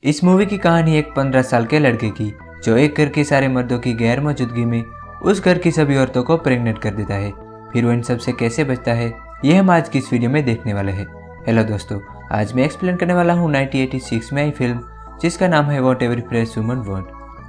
इस मूवी की कहानी एक 15 साल के लड़के की जो एक घर के सारे मर्दों की गैर मौजूदगी में उस घर की सभी औरतों को प्रेग्नेंट कर देता है। फिर वो इन सब से कैसे बचता है, ये हम आज की इस वीडियो में देखने वाले हैं। हेलो दोस्तों, आज मैं एक्सप्लेन करने वाला हूँ 1986 में आई फिल्म जिसका नाम है what every fresh woman want.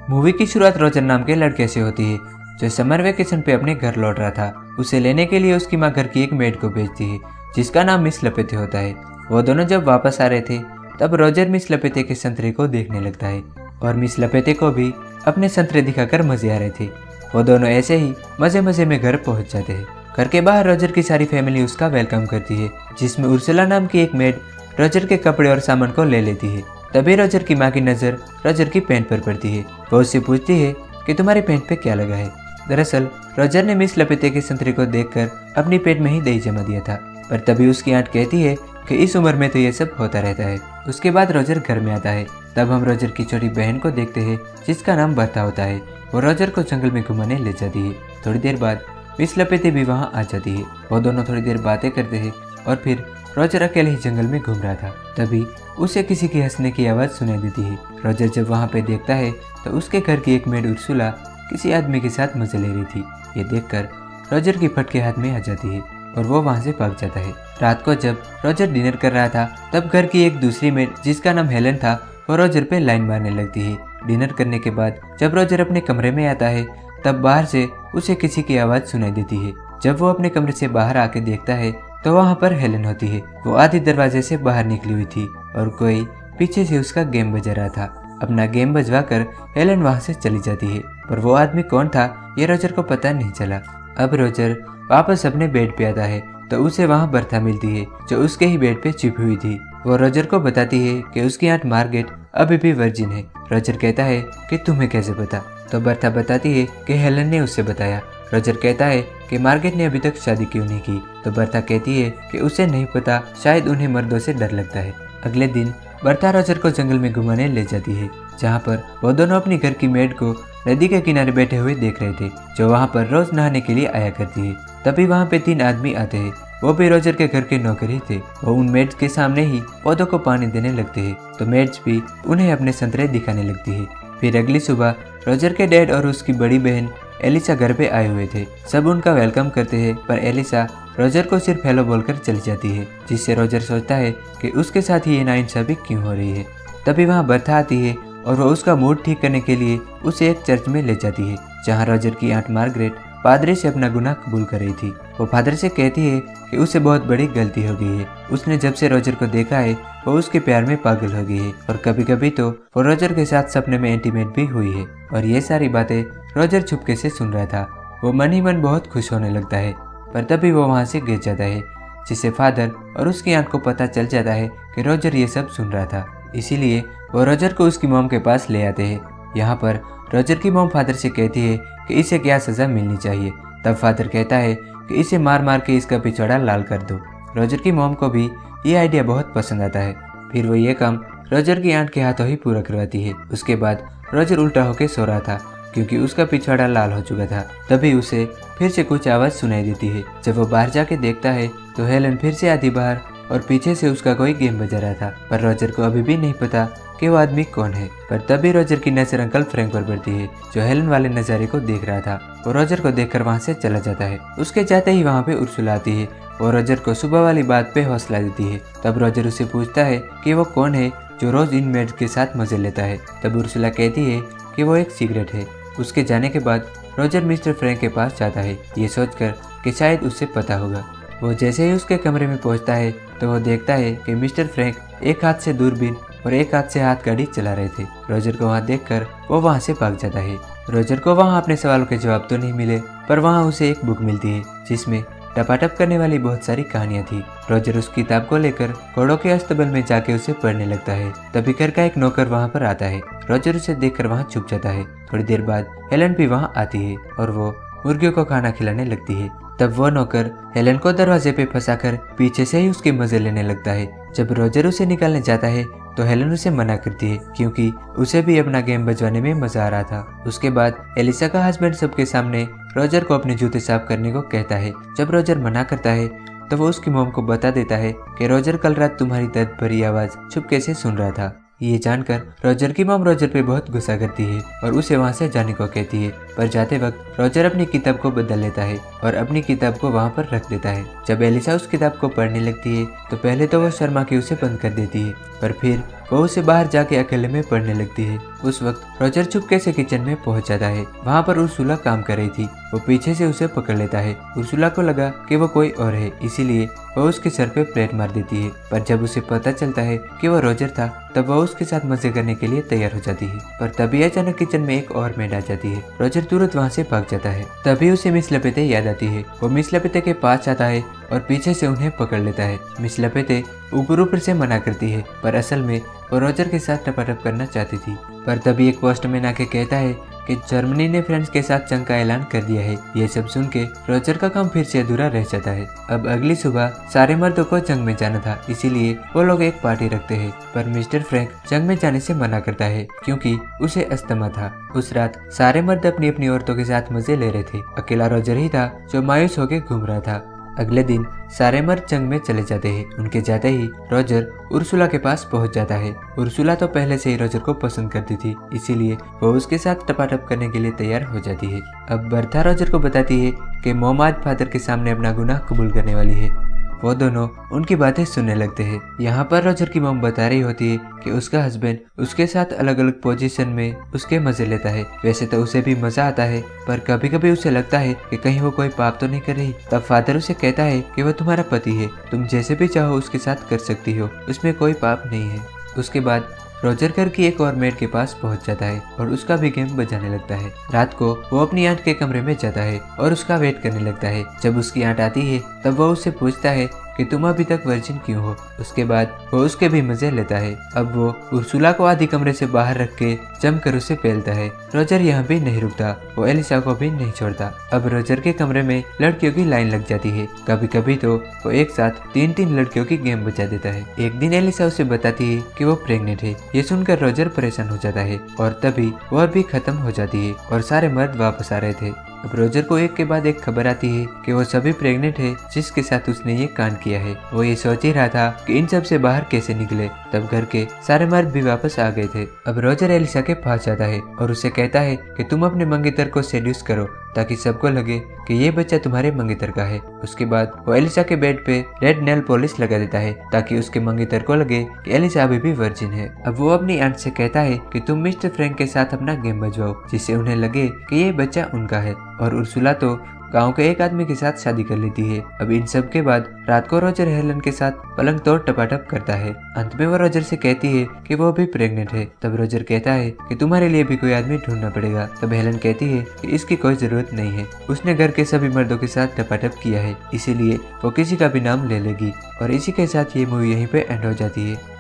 Movie की शुरुआत रोजर नाम के लड़के से होती है जो समर वेकेशन पे अपने घर लौट रहा था। उसे लेने के लिए उसकी माँ घर की एक मेड को भेजती है जिसका नाम मिस लपेते होता है। वो दोनों जब वापस आ रहे थे तब रोजर मिस लपेते के संतरे को देखने लगता है और मिस लपेते को भी अपने संतरे दिखाकर मजे आ रहे थे। वो दोनों ऐसे ही मजे मजे में घर पहुंच जाते हैं। घर के बाहर रोजर की सारी फैमिली उसका वेलकम करती है जिसमें उर्सुला नाम की एक मेड रोजर के कपड़े और सामान को ले लेती है। तभी रोजर की माँ की नज़र रोजर की पैंट पर पड़ती है। वो उससे पूछती है कि तुम्हारी पैंट पे क्या लगा है। दरअसल रोजर ने मिस लपेते के संतरे को देखकर अपनी पेट में ही दही जमा दिया था, पर तभी उसकी आंट कहती है कि इस उम्र में तो ये सब होता रहता है। उसके बाद रोजर घर में आता है। तब हम रोजर की छोटी बहन को देखते हैं जिसका नाम बर्ता होता है। वो रोजर को जंगल में घुमाने ले जाती है। थोड़ी देर बाद मिस लपेते भी वहाँ आ जाती है। वो दोनों थोड़ी देर बातें करते हैं और फिर रोजर अकेले ही जंगल में घूम रहा था। तभी उसे किसी की हंसने की आवाज़ सुनाई देती है। रोजर जब वहाँ पे देखता है तो उसके घर की एक मेड उर्सुला किसी आदमी के साथ मजे ले रही थी। ये देखकर रोजर की फटके हाथ में आ जाती है और वो वहाँ से भाग जाता है। रात को जब रोजर डिनर कर रहा था तब घर की एक दूसरी मेड जिसका नाम हेलन था वो रोजर पे लाइन मारने लगती है। डिनर करने के बाद जब रोजर अपने कमरे में आता है तब बाहर से उसे किसी की आवाज़ सुनाई देती है। जब वो अपने कमरे से बाहर आके देखता है तो वहाँ पर हेलन होती है। वो आधी दरवाजे से बाहर निकली हुई थी और कोई पीछे से उसका गेम बजा रहा था। अपना गेम बजवा कर हेलन वहाँ से चली जाती है, पर वो आदमी कौन था ये रोजर को पता नहीं चला। अब रोजर वापस अपने बेड पे आता है तो उसे वहाँ बर्था मिलती है जो उसके ही बेड पे छिपी हुई थी। वो रोजर को बताती है कि उसकी आंट मार्गेट अभी भी वर्जिन है। रोजर कहता है कि तुम्हें कैसे पता? तो बर्था बताती है कि हेलन ने उससे बताया। रोजर कहता है कि मार्गेट ने अभी तक शादी क्यों नहीं की। तो बर्था कहती है कि उसे नहीं पता, शायद उन्हें मर्दों से डर लगता है। अगले दिन बर्था रोजर को जंगल में घुमाने ले जाती है जहाँ पर वो दोनों अपनी घर की मेड को नदी के किनारे बैठे हुए देख रहे थे जो वहाँ पर रोज नहाने के लिए आया करती है। तभी वहाँ पे 3 आदमी आते हैं। वो भी रोजर के घर के नौकर ही थे। वो उन मेड्स के सामने ही पौधों को पानी देने लगते हैं तो मेड्स भी उन्हें अपने संतरे दिखाने लगती है। फिर अगली सुबह रोजर के डैड और उसकी बड़ी बहन एलिसा घर पे आए हुए थे। सब उनका वेलकम करते हैं पर एलिसा रोजर को सिर्फ हेलो बोलकर चली जाती है जिससे रोजर सोचता है कि उसके साथ ही ये नाइंसाफी क्यों हो रही है। तभी वहाँ बर्था आती है और वो उसका मूड ठीक करने के लिए उसे एक चर्च में ले जाती है जहाँ रोजर की आंट मार्गरेट पादरी से अपना गुनाह कबूल कर रही थी। वो फादर से कहती है कि उसे बहुत बड़ी गलती हो गई है। उसने जब से रोजर को देखा है वो उसके प्यार में पागल हो गई है और कभी कभी तो वो रोजर के साथ सपने में इंटीमेट भी हुई है। और ये सारी बातें रोजर चुपके से सुन रहा था। वो मन ही मन बहुत खुश होने लगता है, पर तभी वो वहाँ से गिर जाता है जिससे फादर और उसकी आंट को पता चल जाता है कि रोजर ये सब सुन रहा था। इसीलिए वो रोजर को उसकी मॉम के पास ले आते हैं। यहाँ पर रोजर की मॉम फादर से कहती है कि इसे क्या सज़ा मिलनी चाहिए। तब फादर कहता है कि इसे मार मार के इसका पिछवाड़ा लाल कर दो। रोजर की मॉम को भी ये आइडिया बहुत पसंद आता है। फिर वो ये काम रोजर की आंट के हाथों ही पूरा करवाती है। उसके बाद रोजर उल्टा होकर सो रहा था क्योंकि उसका पिछवाड़ा लाल हो चुका था। तभी उसे फिर से कुछ आवाज़ सुनाई देती है। जब वो बाहर जाके देखता है तो हेलन फिर से आती बाहर और पीछे से उसका कोई गेम बजा रहा था, पर रोजर को अभी भी नहीं पता कि वो आदमी कौन है। पर तभी रोजर की नजर अंकल फ्रैंक पर पड़ती है जो हेलन वाले नज़ारे को देख रहा था। वो रोजर को देखकर वहाँ से चला जाता है। उसके जाते ही वहाँ पे उर्सुला आती है और रोजर को सुबह वाली बात पे हौसला देती है। तब रोजर उसे पूछता है कि वो कौन है जो रोज इन मेड्स के साथ मजे लेता है। तब उर्सुला कहती है कि वो एक सिगरेट है। उसके जाने के बाद रोजर मिस्टर फ्रैंक के पास जाता है ये सोचकर कि शायद उससे पता होगा। वो जैसे ही उसके कमरे में पहुंचता है तो वो देखता है कि मिस्टर फ्रैंक एक हाथ से दूरबीन और एक हाथ से हाथ गाड़ी चला रहे थे। रोजर को वहाँ देखकर वो वहाँ से भाग जाता है। रोजर को वहाँ अपने सवालों के जवाब तो नहीं मिले, पर वहाँ उसे एक बुक मिलती है जिसमें टपाटप करने वाली बहुत सारी कहानियां थी। रोजर उस किताब को लेकर घोड़ों के अस्तबल में जाके उसे पढ़ने लगता है। तभी घर का एक नौकर वहाँ पर आता है। रोजर उसे देखकर वहाँ छुप जाता है। थोड़ी देर बाद हेलन भी वहाँ आती है और वो मुर्गियों को खाना खिलाने लगती है। तब वो नौकर हेलन को दरवाजे पे फंसाकर पीछे से ही उसके मजे लेने लगता है। जब रोजर उसे निकालने जाता है तो हेलन उसे मना करती है क्योंकि उसे भी अपना गेम बजवाने में मजा आ रहा था। उसके बाद एलिसा का हस्बैंड सबके सामने रोजर को अपने जूते साफ करने को कहता है। जब रोजर मना करता है तो वो उसकी मॉम को बता देता है कि रोजर कल रात तुम्हारी दर्द भरी आवाज चुपके से सुन रहा था। ये जानकर रोजर की मॉम रोजर पे बहुत गुस्सा करती है और उसे वहाँ से जाने को कहती है, पर जाते वक्त रोजर अपनी किताब को बदल लेता है और अपनी किताब को वहाँ पर रख देता है। जब एलिसा उस किताब को पढ़ने लगती है तो पहले तो वो शर्मा के उसे बंद कर देती है, पर फिर वो उसे बाहर जाके अकेले में पढ़ने लगती है। उस वक्त रोजर चुपके से किचन में पहुंच जाता है। वहाँ पर उर्सुला काम कर रही थी। वो पीछे से उसे पकड़ लेता है। उर्सुला को लगा कि वो कोई और है, इसीलिए वो उसके सर पे प्लेट मार देती है, पर जब उसे पता चलता है कि वो रोजर था तब वह उसके साथ मजे करने के लिए तैयार हो जाती है। पर तभी अचानक किचन में एक और मेड आ जाती है। रोजर तुरंत वहाँ से भाग जाता है। तभी उसे मिस लपेटे याद आती है। वो मिस लपेटे के पास आता है और पीछे से उन्हें पकड़ लेता है। मिस लपेटे ऊपर ऊपर से मना करती है, पर असल में वो रोजर के साथ टपाटप करना चाहती थी। पर तभी एक पोस्टमैन आके कहता है कि जर्मनी ने फ्रांस के साथ जंग का ऐलान कर दिया है। ये सब सुन के रोजर का काम फिर से अधूरा रह जाता है। अब अगली सुबह सारे मर्दों को जंग में जाना था, इसीलिए वो लोग एक पार्टी रखते हैं, पर मिस्टर फ्रैंक जंग में जाने से मना करता है क्योंकि उसे अस्थमा था। उस रात सारे मर्द अपनी अपनी औरतों के साथ मजे ले रहे थे। अकेला रोजर ही था जो मायूस होकर घूम रहा था। अगले दिन सारे मर्द जंग में चले जाते हैं। उनके जाते ही रोजर उर्सुला के पास पहुंच जाता है। उर्सुला तो पहले से ही रोजर को पसंद करती थी, इसीलिए वो उसके साथ टपाटप करने के लिए तैयार हो जाती है। अब बर्था रोजर को बताती है कि मॉम आज फादर के सामने अपना गुनाह कबूल करने वाली है। वो दोनों उनकी बातें सुनने लगते हैं। यहाँ पर रोजर की मॉम बता रही होती है कि उसका हस्बैंड उसके साथ अलग अलग पोजीशन में उसके मजे लेता है। वैसे तो उसे भी मजा आता है, पर कभी कभी उसे लगता है कि कहीं वो कोई पाप तो नहीं कर रही। तब फादर उसे कहता है कि वो तुम्हारा पति है, तुम जैसे भी चाहो उसके साथ कर सकती हो, उसमें कोई पाप नहीं है। उसके बाद रोजर घर की एक और मेड के पास पहुंच जाता है और उसका भी गेम बजाने लगता है। रात को वो अपनी आंट के कमरे में जाता है और उसका वेट करने लगता है। जब उसकी आंट आती है तब वो उससे पूछता है कि तुम अभी तक वर्जिन क्यों हो। उसके बाद वो उसके भी मजे लेता है। अब वो उर्सुला को आधी कमरे से बाहर रख के जमकर उसे पेलता है। रोजर यहाँ भी नहीं रुकता, वो एलिसा को भी नहीं छोड़ता। अब रोजर के कमरे में लड़कियों की लाइन लग जाती है। कभी कभी तो वो एक साथ 3-3 लड़कियों की गेम बजा देता है। एक दिन एलिसा उसे बताती है कि वो प्रेग्नेंट है। ये सुनकर रोजर परेशान हो जाता है और तभी वह भी खत्म हो जाती है और सारे मर्द वापस आ रहे थे। अब रोजर को एक के बाद एक खबर आती है कि वो सभी प्रेग्नेंट है जिसके साथ उसने ये कांड किया है। वो ये सोच ही रहा था कि इन सब से बाहर कैसे निकले। तब घर के सारे मर्द भी वापस आ गए थे। अब रोजर एलिसा के पास जाता है और उसे कहता है कि तुम अपने मंगेतर को सेड्यूस करो ताकि सबको लगे कि ये बच्चा तुम्हारे मंगेतर का है। उसके बाद वो एलिसा के बेड पे रेड नेल पॉलिश लगा देता है ताकि उसके मंगेतर को लगे कि एलिसा अभी भी वर्जिन है। अब वो अपनी आंट से कहता है कि तुम मिस्टर फ्रैंक के साथ अपना गेम बजवाओ जिससे उन्हें लगे कि ये बच्चा उनका है। और उर्सुला तो गांव के एक आदमी के साथ शादी कर लेती है। अब इन सब के बाद रात को रोजर हेलन के साथ पलंग तोड़ टपाटप करता है। अंत में वो रोजर से कहती है कि वो भी प्रेग्नेंट है। तब रोजर कहता है कि तुम्हारे लिए भी कोई आदमी ढूंढना पड़ेगा। तब हेलन कहती है कि इसकी कोई जरूरत नहीं है, उसने घर के सभी मर्दों के साथ टपाटप किया है, इसीलिए वो किसी का भी नाम ले लेगी। और इसी के साथ ये मूवी यहीं पे एंड हो जाती है।